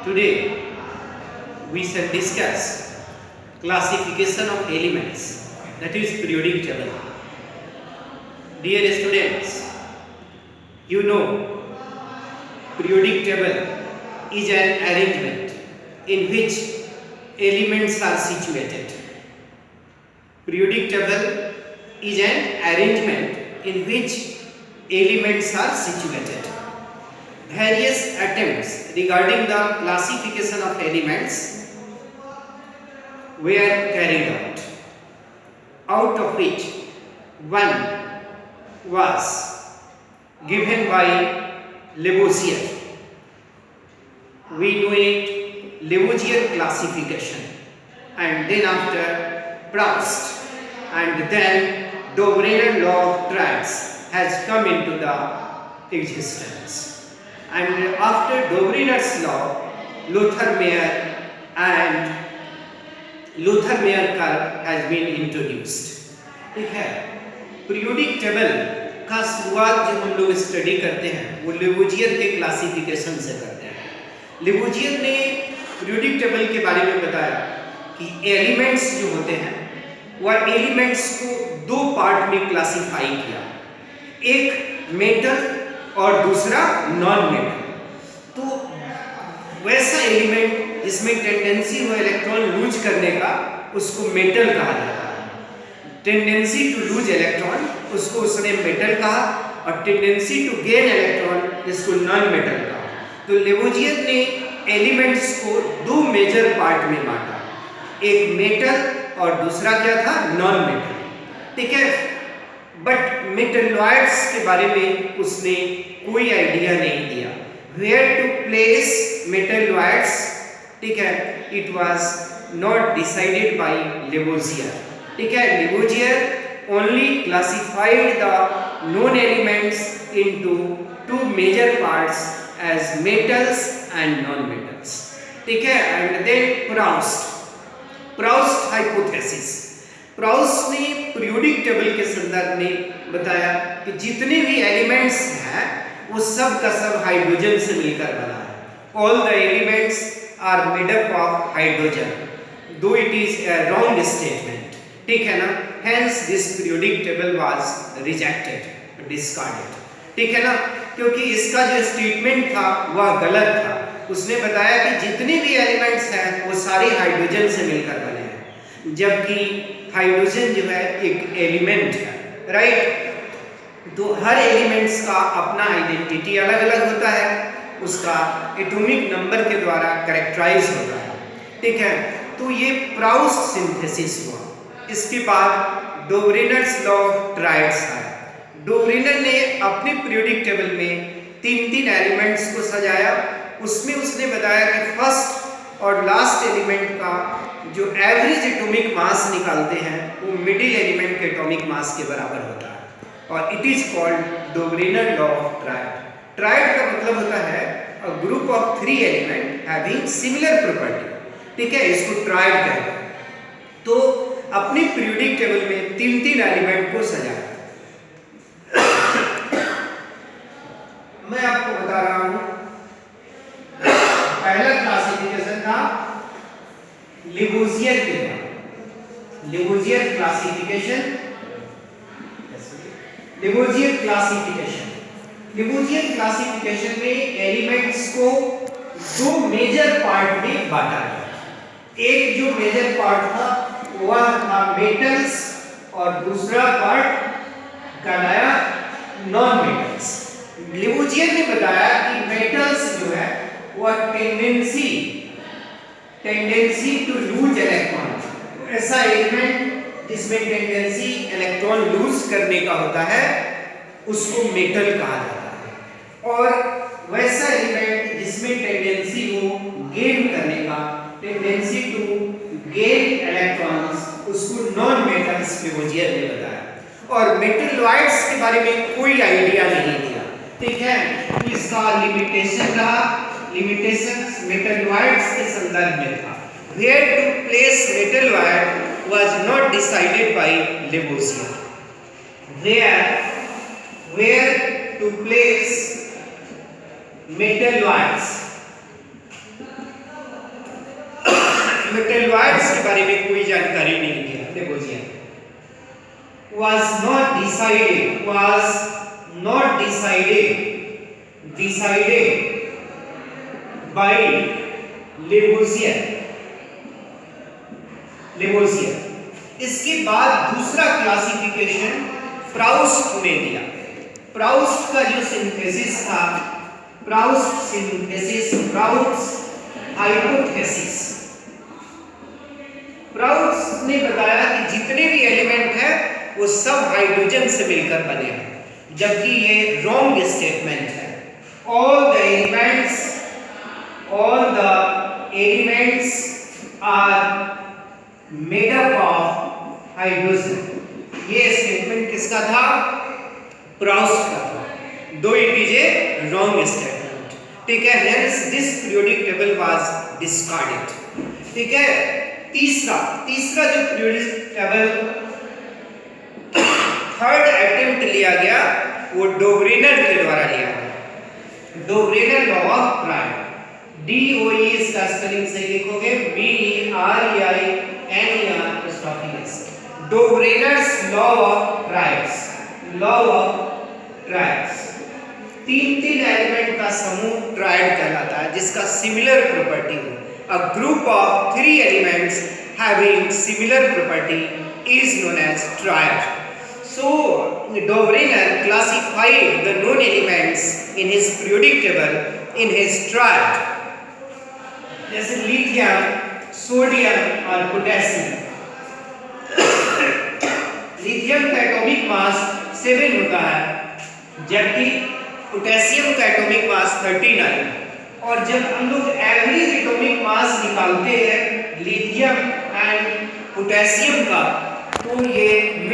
Today we shall discuss classification of elements, that is periodic table. Dear students, you know periodic table is an arrangement in which elements are situated. Periodic table is an arrangement in which elements are situated. Various attempts regarding the classification of elements were carried out of which one was given by Lavoisier. We know it Lavoisier classification, and then after Proust, and then Dobrynin law of triads has come into the existence. And after Dobrynin's law, Lothar-Meyer and Lothar-Meyer curve has been introduced. ठीक है, periodic table का शुरुआत जो हम लोग study करते हैं वो लेवोजियर के क्लासिफिकेशन से करते हैं। लेवोजियर ने पीरियोडिक टेबल के बारे में बताया कि एलिमेंट्स जो होते हैं वह एलिमेंट्स को दो पार्ट में क्लासिफाई किया, एक मेटल और दूसरा नॉन मेटल। तो वैसा एलिमेंट जिसमें टेंडेंसी हो इलेक्ट्रॉन लूज करने का उसको मेटल कहा जाता है। टेंडेंसी टू लूज इलेक्ट्रॉन उसको उसने मेटल कहा, और टेंडेंसी टू गेन इलेक्ट्रॉन इसको नॉन मेटल कहा। तो लेवोजियर ने एलिमेंट्स को दो मेजर पार्ट में बांटा, एक मेटल और दूसरा क्या था, नॉन मेटल। ठीक है, बट मेटलॉइड्स के बारे में उसने कोई आइडिया नहीं दिया, वेयर टू प्लेस मेटलॉइड्स। ठीक है, it was not decided by Lavoisier. ठीक है, Lavoisier only classified the known elements into two major parts as metals and non metals. ठीक है, and then Proust hypothesis. Proust ने periodic table के संदर्भ में बताया कि जितने भी एलिमेंट्स हैं वो सब का सब हाइड्रोजन से मिलकर बना है। All the elements are made up of hydrogen, दो it is a wrong statement. ठीक है ना, hence this periodic table was rejected, discarded. ठीक है ना, क्योंकि इसका जो स्टेटमेंट था वह गलत था। उसने बताया कि जितने भी एलिमेंट्स हैं वो सारे हाइड्रोजन से मिलकर बने हैं, जबकि हाइड्रोजन जो है एक एलिमेंट है, राइट। तो हर एलिमेंट्स का अपना आइडेंटिटी अलग अलग होता है, उसका एटॉमिक नंबर के द्वारा कैरेक्टराइज होता है। ठीक है, तो ये प्राउस्ट सिंथेसिस हुआ। इसके बाद डोब्रिनर्स लॉ ऑफ ट्राइड्स आया। डोब्रिनर ने अपने पीरियोडिक टेबल में तीन एलिमेंट्स को सजाया। उसमें उसने बताया कि फर्स्ट और लास्ट एलिमेंट का जो एवरेज एटॉमिक मास निकालते हैं वो मिडिल एलिमेंट के एटॉमिक मास के बराबर होता है, और it is called Dobereiner law of triad. Triad का मतलब होता है a group of three element having similar property. ठीक है, इसको ट्राइड कहते हैं। तो अपने पीरियोडिक टेबल में तीन एलिमेंट को सजाया। मैं आपको बता रहा हूं, पहला क्लासिफिकेशन था लेवोजियर के द्वारा, लेवोजियर क्लासिफिकेशन। लेवोजियर क्लासिफिकेशन में एलिमेंट्स को दो मेजर पार्ट में बांटा गया। एक जो मेजर पार्ट था वह था मेटल्स, और दूसरा पार्ट कहलाया नॉन मेटल्स। लेवोजियर ने बताया कि मेटल्स जो है वह टेंडेंसी टू लूज इलेक्ट्रॉन, ऐसा एलिमेंट जिसमें टेंडेंसी इलेक्ट्रॉन लूज करने का होता है उसको मेटल कहा जाता है, और वैसा एलिमेंट जिसमें टेंडेंसी हो गेन करने का, टेंडेंसी टू गेन इलेक्ट्रॉन्स, उसको नॉन मेटल्स लेवोजियर ने बताया। और मेटलॉइड्स के बारे में कोई आइडिया नहीं दिया। ठीक है, इसका लिमिटेशन रहा, लिमिटेशंस मेटलॉइड्स के संदर्भ में था। Where to place metalloid was not decided by Lavoisier. where to place metalloids triads के बारे में कोई जानकारी नहीं दिया। लेवोजियन was not decided by लेवोजियन। इसके बाद दूसरा क्लासिफिकेशन प्राउस्ट ने दिया। प्राउस्ट का जो सिंथेसिस था, प्राउस्ट हाइपोथेसिस, प्राउस्ट ने बताया कि जितने भी एलिमेंट है वो सब हाइड्रोजन से मिलकर बने हैं, जबकि ये रॉन्ग स्टेटमेंट है। all the elements are made up of hydrogen। ये स्टेटमेंट किसका था? प्राउस्ट का था, दो it is a wrong statement. ठीक है, hence this periodic table was discarded। ठीक है, तीसरा जो periodic table थर्ड अटेम्प्ट लिया गया वो डोब्रेनर के द्वारा लिया गया। Dobereiner law of triad, DOE इसका स्पेलिंग सही लिखोगे, BEREINER। Dobereiner's law of triads, तीन एलिमेंट का समूह ट्रायड कहलाता है जिसका सिमिलर प्रॉपर्टी हो। A group of 3 elements having similar property is known as triad. So Dobrynin classified the known elements in his periodic table in his triad, जैसे lithium, sodium और potassium. Lithium का atomic mass 7 होता है, जबकि potassium का atomic mass 39। और जब हम लोग एवरेज एटॉमिक मास निकालते हैं लिथियम एंड पोटेशियम का, तो ये